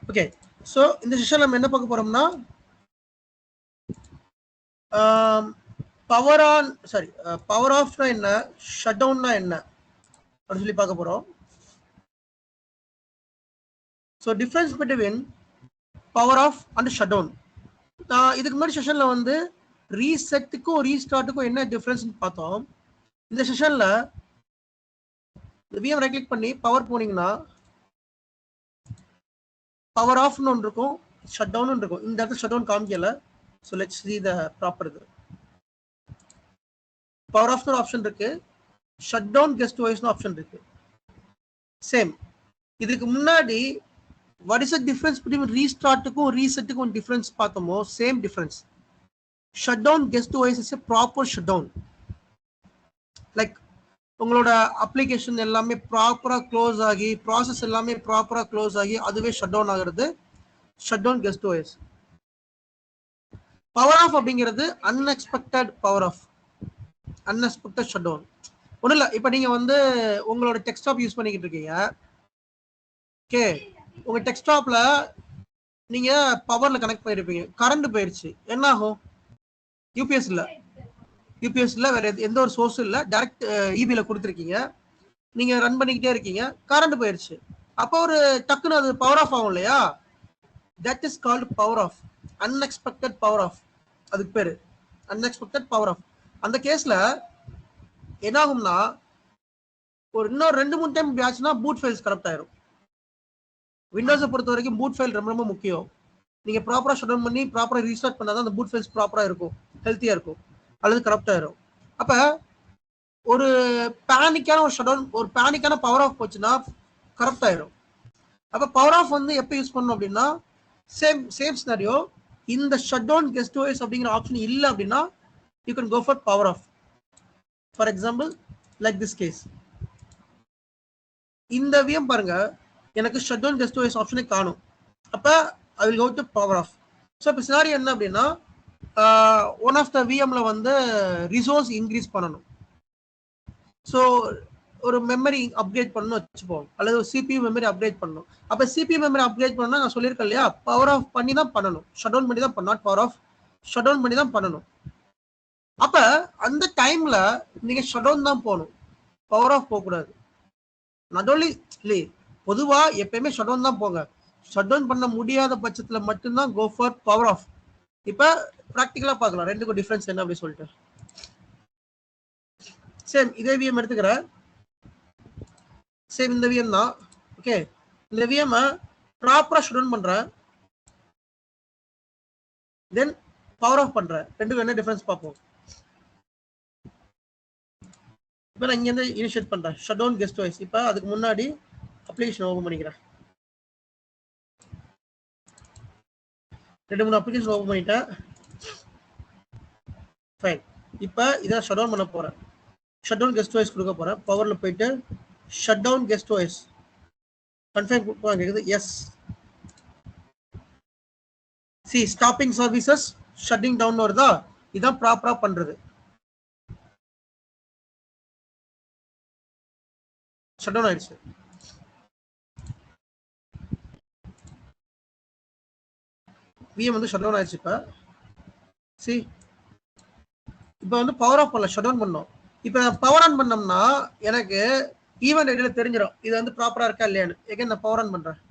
Okay, so இந்த session நம்ம என்ன பார்க்க போறோம்னா பவர் ஆன் பவர் ஆஃப்னா என்ன, ஷட் டவுன்னா என்ன அப்படின்னு சொல்லி பார்க்க போறோம். So difference between power off and shut down. நான் இதுக்கு முன்னாடி செஷன்ல வந்து ரீசெட்டுக்கும் ரீஸ்டார்ட்டுக்கும் என்ன டிஃப்ரென்ஸ் பார்த்தோம். இந்த செஷன்ல விஎம் ரைட் கிளிக் பண்ணி பவர் போனீங்கன்னா பவர் ஆஃப்னு ஒன்று இருக்கும், ஷட் டவுன் இருக்கும். இந்த இடத்துல ஷட் டவுன் காமிக்கல. So let's see the proper இது. பவர் ஆஃப்னு ஒரு ஆப்ஷன் இருக்கு, ஷட் டவுன் கெஸ்ட் வாய்ஸ்னு ஆப்ஷன் இருக்கு. சேம். இதுக்கு முன்னாடி what is the difference between ரீஸ்டார்ட்டுக்கும் ரீசெட்டுக்கும் டிஃபரன்ஸ் பார்த்தோமோ same difference. Shut down guest OS is a proper shut down. Like உங்களோட அப்ளிகேஷன் எல்லாமே ப்ராப்பரா க்ளோஸ் ஆகி ப்ராசஸ் எல்லாமே ப்ராப்பரா க்ளோஸ் ஆகி அதுவே ஷட் டவுன் ஆகிறது shut down guest OS. Power off அப்படிங்கிறது unexpected power off, unexpected shut down. ஒன்றும் இல்லை, இப்போ நீங்கள் வந்து உங்களோட டெஸ்க்டாப் யூஸ் பண்ணிக்கிட்டு இருக்கீங்க. ஓகே, உங்கள் டெஸ்க்டாப்பில் நீங்கள் பவரில் கனெக்ட் பண்ணியிருப்பீங்க, கரண்ட் போயிடுச்சு, என்ன ஆகும்? யூபிஎஸ் இல்லை, வேறு எந்த ஒரு சோர்ஸும் இல்லை, டைரக்ட் இபியில் கொடுத்துருக்கீங்க, நீங்கள் ரன் பண்ணிக்கிட்டே இருக்கீங்க, கரண்ட் போயிடுச்சு. அப்போ ஒரு டக்குன்னு அது பவர் ஆஃப் ஆகும் இல்லையா? That is called power off, unexpected power off. அதுக்கு பேர் அன்எக்ஸ்பெக்டட் பவர் ஆஃப். அந்த கேஸில் என்ன ஆகும்னா ஒரு இன்னொரு 2-3 டைம் ஆச்சுன்னா பூட் ஃபைல்ஸ் கரப்ட் ஆயிரும். விண்டோஸை பொறுத்த வரைக்கும் பூட் ஃபைல் ரொம்ப ரொம்ப முக்கியம். நீங்க ப்ராப்பரா ஷட் டவுன் பண்ணி ப்ராப்பரா ரீஸ்டார்ட் பண்ணாதான் அந்த பூட் ஃபைல்ஸ் ப்ராப்பரா இருக்கும், ஹெல்த்தியா இருக்கும், அல்லது கரப்ட் ஆயிரும். அப்ப ஒரு பேனிக்கான ஒரு ஷட் டவுன், ஒரு பேனிக்கான பவர் ஆஃப் போச்சுன்னா கரப்ட் ஆயிரும். அப்ப பவர் ஆஃப் வந்து எப்போ யூஸ் பண்ணணும் அப்படின்னா சேம் சினாரியோ, இந்த ஷட் டவுன் கெஸ்ட் வாய்ஸ் அப்படிங்கிற ஆப்ஷன் இல்லை அப்படின்னா you can go for power off. For example like this case, இந்த விஎம் பாருங்க, எனக்கு ஷட் டவுன் கெஸ்ட் வாய்ஸ் ஆப்ஷனே காணும். அப்போ I will go to power off. So இப்போ சினாரி என்ன அப்படின்னா ஒன் ஆஃப் த விஎம்ல வந்து ரிசோர்ஸ் இன்க்ரீஸ் பண்ணணும். ஸோ ஒரு மெமரி அப்கிரேட் பண்ணணும் வச்சுப்போம், அல்லது ஒரு சிபியூ மெமரி அப்கிரேட் பண்ணணும். அப்போ சிபியூ மெமரி அப்கிரேட் பண்ணணும்னா நான் சொல்லியிருக்கேன் இல்லையா, பவர் ஆஃப் பண்ணி தான் பண்ணணும், ஷட் டவுன் பண்ணி தான் பண்ணணும், not power off, shut down பண்ணி தான் பண்ணணும். அப்போ அந்த டைம்ல நீங்க ஷட் டவுன் தான் போகணும், பவர் ஆஃப் போகக்கூடாது. நாட் ஓன்லி இல்லை, பொதுவா எப்பயுமே ஷட் டவுன் தான் போங்க. ஷட் டவுன் பண்ண முடியாத பட்சத்துல மட்டும்தான் கோ ஃபார் பவர் ஆஃப். இப்ப பிராக்டிகலா பார்க்கலாம் ரெண்டுக்கும் டிஃபரன்ஸ் என்ன அப்படி சொல்லிட்டு. சேம் இதே விஎம் எடுத்துக்கிறேன், சேம் இந்த விஎம் தான். ஓகே, இந்த விஎம் ப்ராப்பரா ஷட் டவுன் பண்றேன், தென் பவர் ஆஃப் பண்றேன். ரெண்டுக்கும் என்ன டிஃபரன்ஸ் பார்ப்போம். இப்போ நான் இங்கேருந்து இனிஷியேட் பண்றேன் ஷட் டவுன் கெஸ்ட் வாய்ஸ். இப்போ அதுக்கு முன்னாடி அப்ளிகேஷன் ஓபன் பண்ணிக்கிறேன், 2-3 அப்ளிகேஷன் ஓபன் பண்ணிட்டேன். ஃபைன். இப்போ இதை ஷட் டவுன் பண்ண போறேன், ஷட் டவுன் கெஸ்ட் வாய்ஸ் கொடுக்க போறேன். பவர்ல போயிட்டு shut down guest OS confirm கொடுப்பாங்க, கேக்குது எஸ். சி ஸ்டாப்பிங் சர்வீசஸ் ஷட்டிங் டவுன் வருதா, இதான் ப்ராப்பரா பண்றது. ஷட் டவுன் ஆயிடுச்சு. விஎம் வந்து ஷட் டவுன் ஆயிடுச்சு. இப்போ வந்து பவர் ஆஃப் பண்ணல, ஷட் டவுன் பண்ணோம். இப்போ பவர் ஆன் பண்ணோம்னா எனக்கு ஈவென்ட் ஐடியில தெரிஞ்சிடும் இது வந்து ப்ராப்பரா இருக்கா இல்லையான்னு. எகைன் நான் பவர் ஆன் பண்றேன்.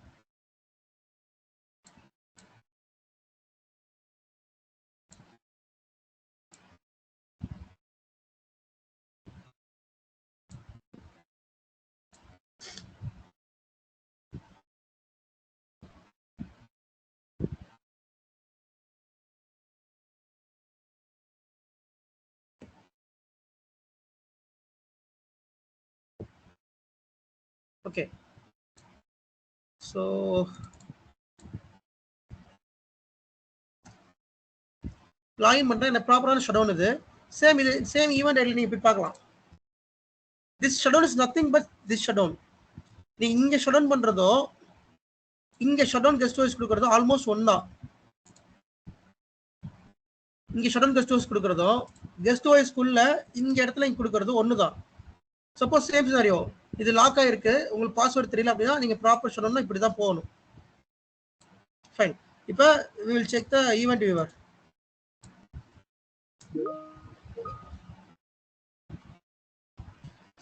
ஓகே, ஸோ லாகின் பண்றேன், என்ன ப்ராப்பரான ஷட் டவுன் இது. சேம் ஈவென்ட் ஐடியில் நீங்க போய் பார்க்கலாம். This shut down is nothing but this shut down. நீங்க இங்க ஷட் டவுன் பண்றதோ இங்க ஷட் டவுன் கெஸ்ட் வாய்ஸ் கொடுக்கறதோ ஆல்மோஸ்ட் ஒன்னா. இங்க ஷட் டவுன் கெஸ்ட் வாய்ஸ் கொடுக்கறதோ கெஸ்ட் வாய்ஸ்க்குள்ள இந்த இடத்துல இங்க கொடுக்கறதோ ஒண்ணுதான். சப்போஸ் சேம் சினாரியோ, இது லாக் ஆயிருக்கு, உங்களுக்கு பாஸ்வேர்டு தெரியல அப்படின்னா நீங்க ப்ராப்பர் ஷட் டவுன் இப்படிதான் போகணும். Fine. Now we will check the event viewer.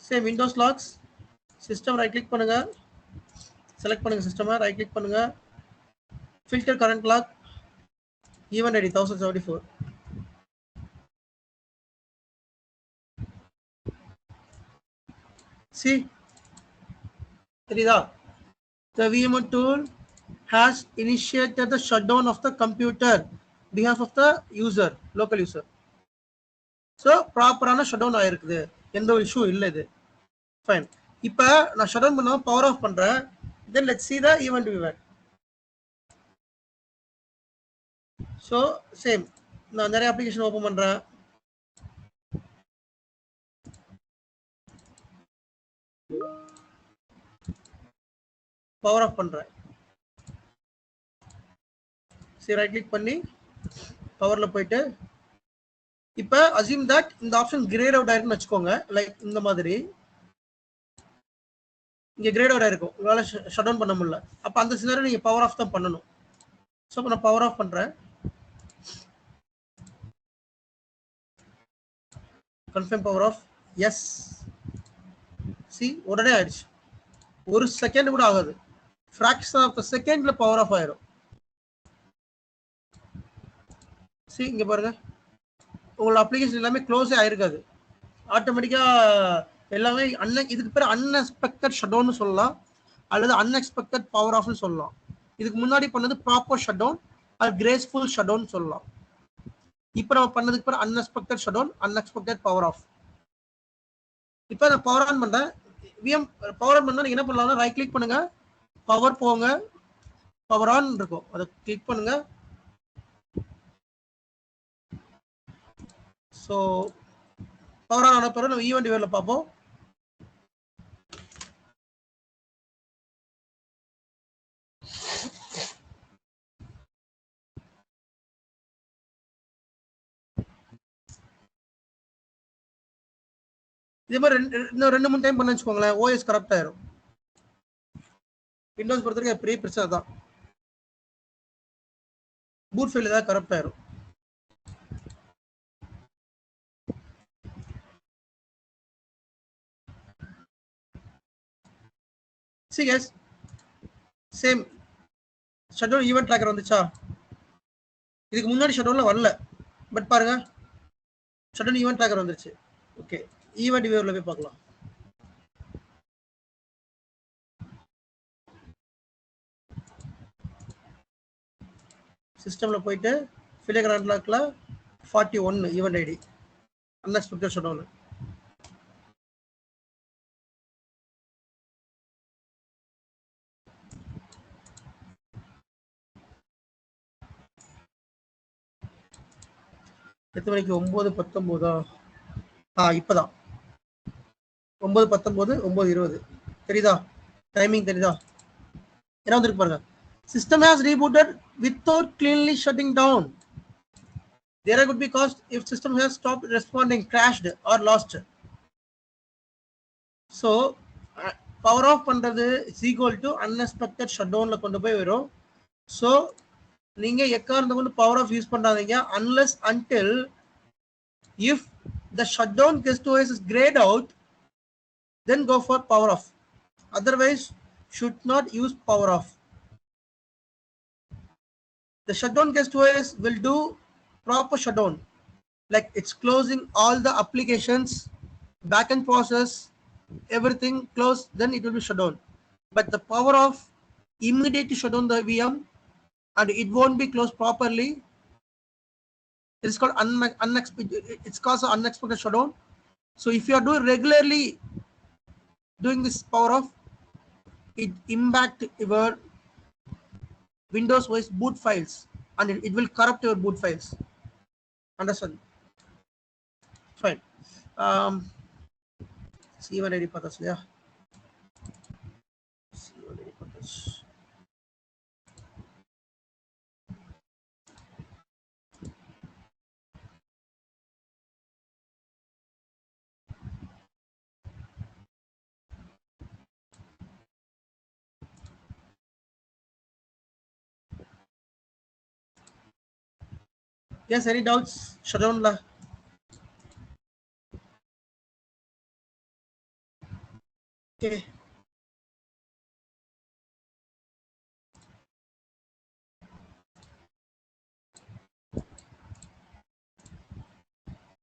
Same Windows logs. System right click பண்ணுங்க. Select பண்ணுங்க system, right click பண்ணுங்க. Filter current log. Event ID 1074. See, தெரியுதா? The VMware tool has initiated the shutdown of the computer behalf of the user, local user. So ப்ராப்பரான shutdown ஆயிருக்குது, எந்த ஒரு issue இல்லை இது. ஃபைன். இப்போ நான் ஷட்டவுன் பண்ண பவர் ஆஃப் பண்றேன். Then let's see the event viewer. So same நான் நிறைய அப்ளிகேஷன் ஓப்பன் பண்றேன். பவர் ஆஃப் பண்றேன். சரி, ரைட் கிளிக் பண்ணி பவர்ல போயிட்டு இப்போ அசியூம் தட் இந்த ஆப்ஷன் கிரேட் அவுட் ஆயிருக்குன்னு வச்சுக்கோங்க. லைக் இந்த மாதிரி இங்க கிரேட் அவுட் ஆயிருக்கும், உங்களால ஷட் டவுன் பண்ண முடியல. அப்ப அந்த சிலரை நீங்க பவர் ஆஃப் தான் பண்ணணும். ஸோ இப்போ நான் பவர் ஆஃப் பண்றேன். Confirm power off. எஸ், சி உடனே ஆயிடுச்சு. ஒரு செகண்ட் கூட ஆகாது, ஃபிராக்ஷன் ஆஃப் த செகண்ட்ல பவர் ஆஃப் ஆயிரும். சி இங்க பாருங்க, உங்களோட அப்ளிகேஷன் எல்லாமே க்ளோஸே ஆயிருக்காது. ஆட்டோமேட்டிக்கா எல்லாமே இதுக்கு பேர் அன்எக்ஸ்பெக்டட் ஷட் டவுன் சொல்லலாம், அல்லது அன்எக்ஸ்பெக்டட் பவர் ஆஃப்னு சொல்லலாம். இதுக்கு முன்னாடி பண்ணது ப்ராப்பர் ஷட் டவுன் அது கிரேஸ்ஃபுல் ஷட் டவுன் சொல்லலாம். இப்போ நம்ம பண்ணதுக்கு பேர் unexpected shut down, unexpected power off. இப்போ நான் பவர் ஆன் பண்றேன். விஎம் பவர் ஆன் பண்ணா நீங்க என்ன பண்ணலாம்னா ரைட் கிளிக் பண்ணுங்க, பவர் போங்க, பவர் ஆன் இருக்கும், அதை கிளிக் பண்ணுங்க. ஸோ பவர் ஆன் ஆன பிறகு நம்ம ஈவெண்ட் வியூவர்ல பார்ப்போம். இதே மாதிரி இன்னும் 2-3 டைம் பண்ண வச்சுக்கோங்களேன், ஓஎஸ் கரெக்ட் ஆயிரும். விண்டோஸ் பொறுத்தவரைக்கும் பெரிய பிரச்சனை தான், பூட் ஃபைல் ஏதாவது கரெக்ட் ஆயிரும். See guys, same shutdown event tracker வந்துச்சா? இதுக்கு முன்னாடி ஷட்டவுன்ல வரல, பட் பாருங்க ஷட்டவுன் ஈவென்ட் ட்ராக்கர் வந்துருச்சு. ஓகே, ஈவென்ட் வியூவர்ல போய் பார்க்கலாம். சிஸ்டம்ல போயிட்டு ஃபிலிகர் கரண்ட் லாக்ல 41 ஈவென்ட் ஐடி அன்எக்ஸ்பெக்டட் ஷட்டவுன். எத்தனை மணிக்கு? 9:19. இப்பதான் 9:19, 9:20. தெரியுதா டைமிங்? தெரியுதா என்ன வந்துருக்கு பாருங்க. System has rebooted without cleanly shutting down. There could be cost if system has stopped responding, crashed or lost. So power off பண்றது is equal to unexpected shutdownல கொண்டு போய் வரும். So நீங்க எக்காரணத்தை கொண்டு power off யூஸ் பண்ணாதீங்க unless until if the shutdown guest OS is grayed out, then go for power off. Otherwise should not use power off. The shutdown guest OS will do proper shutdown, like it's closing all the applications, backend process, everything close, then it will be shut down. But the power off immediately shut down the VM and it won't be closed properly. It's called unexpected. It's called unexpected shutdown. So if you are doing regularly doing this power off, it impact your Windows OS boot files and it will corrupt your boot files. Understand? Fine. C1 ID pathas liya. C1 ID pathas. Yes, any doubts? Shutdown la. Okay.